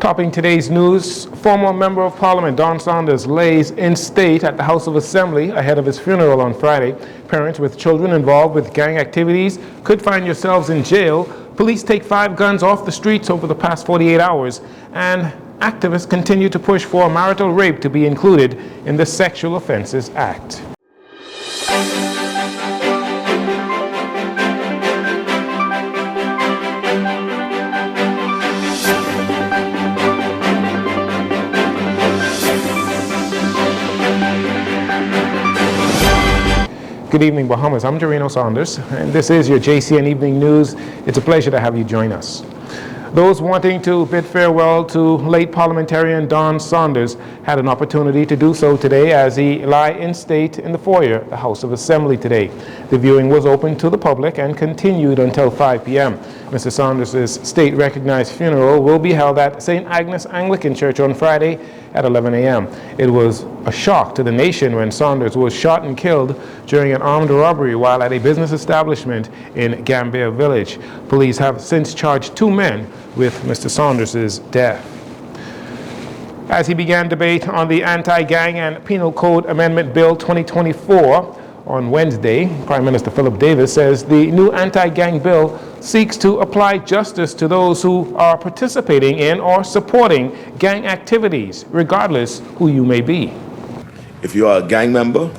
Topping today's news, former Member of Parliament Don Saunders lays in state at the House of Assembly ahead of his funeral on Friday. Parents with children involved with gang activities could find yourselves in jail. Police take 5 guns off the streets over the past 48 hours. And activists continue to push for marital rape to be included in the Sexual Offences Act. Good evening, Bahamas. I'm Don Saunders, and this is your Jcn Evening News. It's a pleasure to have you join us. Those wanting to bid farewell to late parliamentarian Don Saunders had an opportunity to do so today as he lay in state in the foyer of the House of Assembly today. The viewing was open to the public and continued until 5 p.m. Mr. Saunders' state-recognized funeral will be held at St. Agnes Anglican Church on Friday at 11 a.m. It was a shock to the nation when Saunders was shot and killed during an armed robbery while at a business establishment in Gambia Village. Police have since charged 2 men with Mr. Saunders' death. As he began debate on the Anti-Gang and Penal Code Amendment Bill 2024 on Wednesday, Prime Minister Philip Davis says the new anti-gang bill seeks to apply justice to those who are participating in or supporting gang activities, regardless who you may be. If you are a gang member,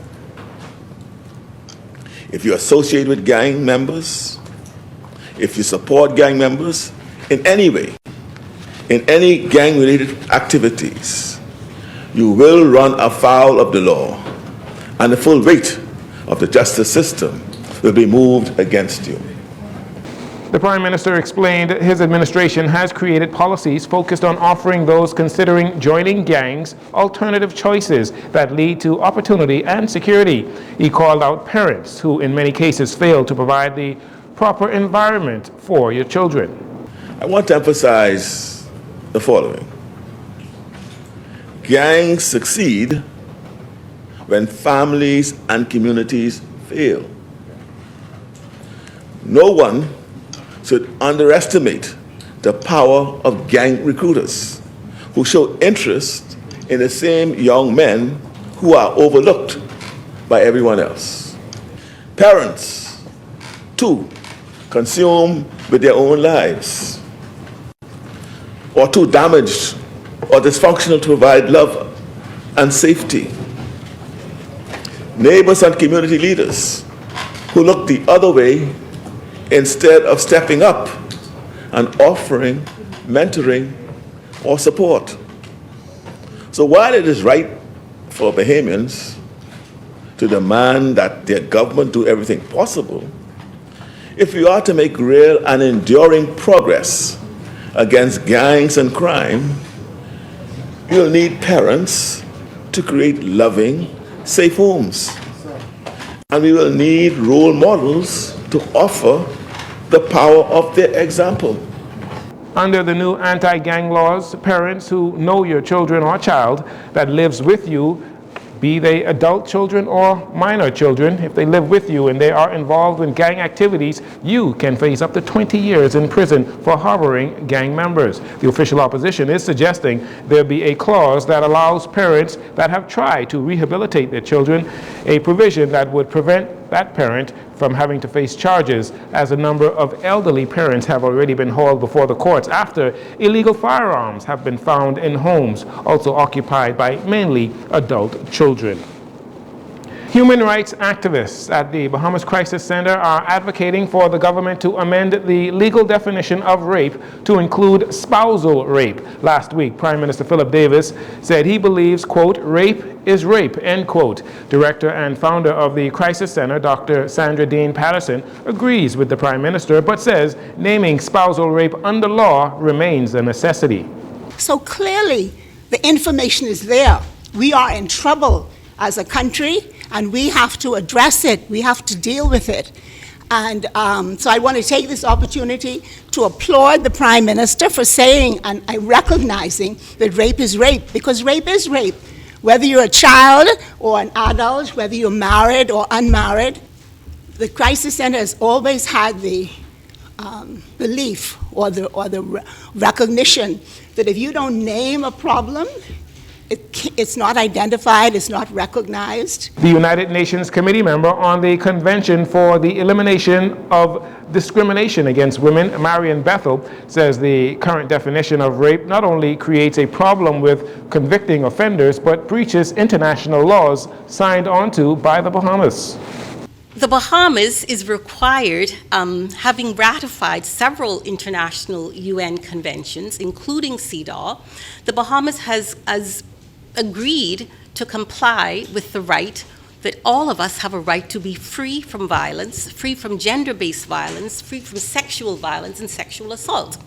if you associate with gang members, if you support gang members in any way, in any gang-related activities, you will run afoul of the law, and the full weight of the justice system will be moved against you. The Prime Minister explained his administration has created policies focused on offering those considering joining gangs alternative choices that lead to opportunity and security. He called out parents who in many cases fail to provide the proper environment for your children. I want to emphasize the following. Gangs succeed when families and communities fail. No one should underestimate the power of gang recruiters who show interest in the same young men who are overlooked by everyone else. Parents, too, consume with their own lives, or too damaged or dysfunctional to provide love and safety. Neighbors and community leaders who look the other way instead of stepping up and offering mentoring or support. So while it is right for Bahamians to demand that their government do everything possible, if we are to make real and enduring progress against gangs and crime, you'll need parents to create loving, safe homes. And we will need role models to offer the power of their example. Under the new anti-gang laws, parents who know your children or child that lives with you, be they adult children or minor children, if they live with you and they are involved in gang activities, you can face up to 20 years in prison for harboring gang members. The official opposition is suggesting there be a clause that allows parents that have tried to rehabilitate their children, a provision that would prevent that parent from having to face charges, as a number of elderly parents have already been hauled before the courts after illegal firearms have been found in homes also occupied by mainly adult children. Human rights activists at the Bahamas Crisis Center are advocating for the government to amend the legal definition of rape to include spousal rape. Last week, Prime Minister Philip Davis said he believes, quote, rape is rape, end quote. Director and founder of the Crisis Center, Dr. Sandra Dean Patterson, agrees with the Prime Minister, but says naming spousal rape under law remains a necessity. So clearly, the information is there. We are in trouble as a country, and we have to address it. We have to deal with it. And so I want to take this opportunity to applaud the Prime Minister for saying and recognizing that rape is rape, because rape is rape. Whether you're a child or an adult, whether you're married or unmarried, the Crisis Center has always had the belief or the recognition that if you don't name a problem, it's not identified, it's not recognized. The United Nations Committee member on the Convention for the Elimination of Discrimination Against Women, Marian Bethel, says the current definition of rape not only creates a problem with convicting offenders, but breaches international laws signed onto by the Bahamas. The Bahamas is required, having ratified several international UN conventions, including CEDAW, the Bahamas has agreed to comply with the right that all of us have a right to be free from violence, free from gender-based violence, free from sexual violence and sexual assault.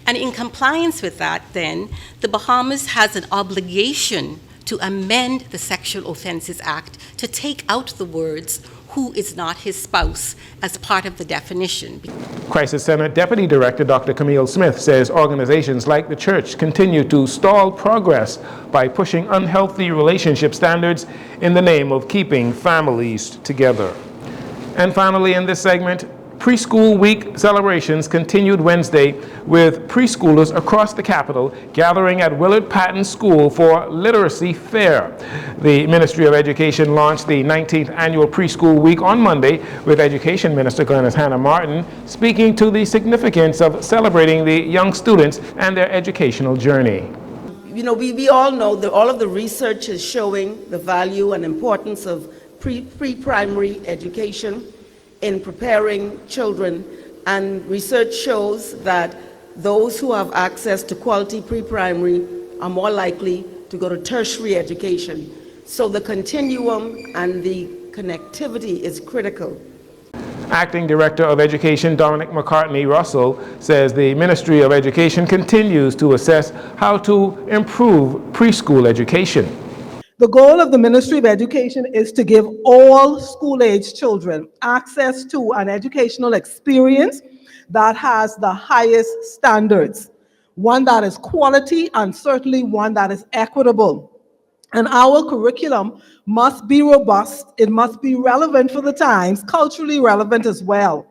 And in compliance with that, then, the Bahamas has an obligation to amend the Sexual Offences Act to take out the words "who is not his spouse" as part of the definition. Crisis Center Deputy Director Dr. Camille Smith says organizations like the church continue to stall progress by pushing unhealthy relationship standards in the name of keeping families together. And finally, in this segment, Preschool Week celebrations continued Wednesday with preschoolers across the capital gathering at Willard Patton School for Literacy Fair. The Ministry of Education launched the 19th Annual Preschool Week on Monday with Education Minister Glenys Hannah Martin speaking to the significance of celebrating the young students and their educational journey. You know, we all know that all of the research is showing the value and importance of pre-primary education in preparing children, and research shows that those who have access to quality pre-primary are more likely to go to tertiary education. So the continuum and the connectivity is critical. Acting Director of Education Dominic McCartney Russell says the Ministry of Education continues to assess how to improve preschool education. The goal of the Ministry of Education is to give all school-age children access to an educational experience that has the highest standards, one that is quality and certainly one that is equitable. And our curriculum must be robust, it must be relevant for the times, culturally relevant as well.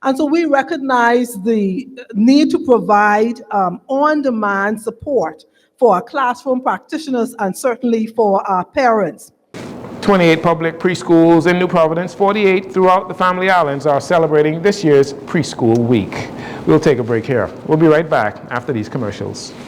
And so we recognize the need to provide on-demand support for our classroom practitioners and certainly for our parents. 28 public preschools in New Providence, 48 throughout the Family Islands are celebrating this year's Preschool Week. We'll take a break here. We'll be right back after these commercials.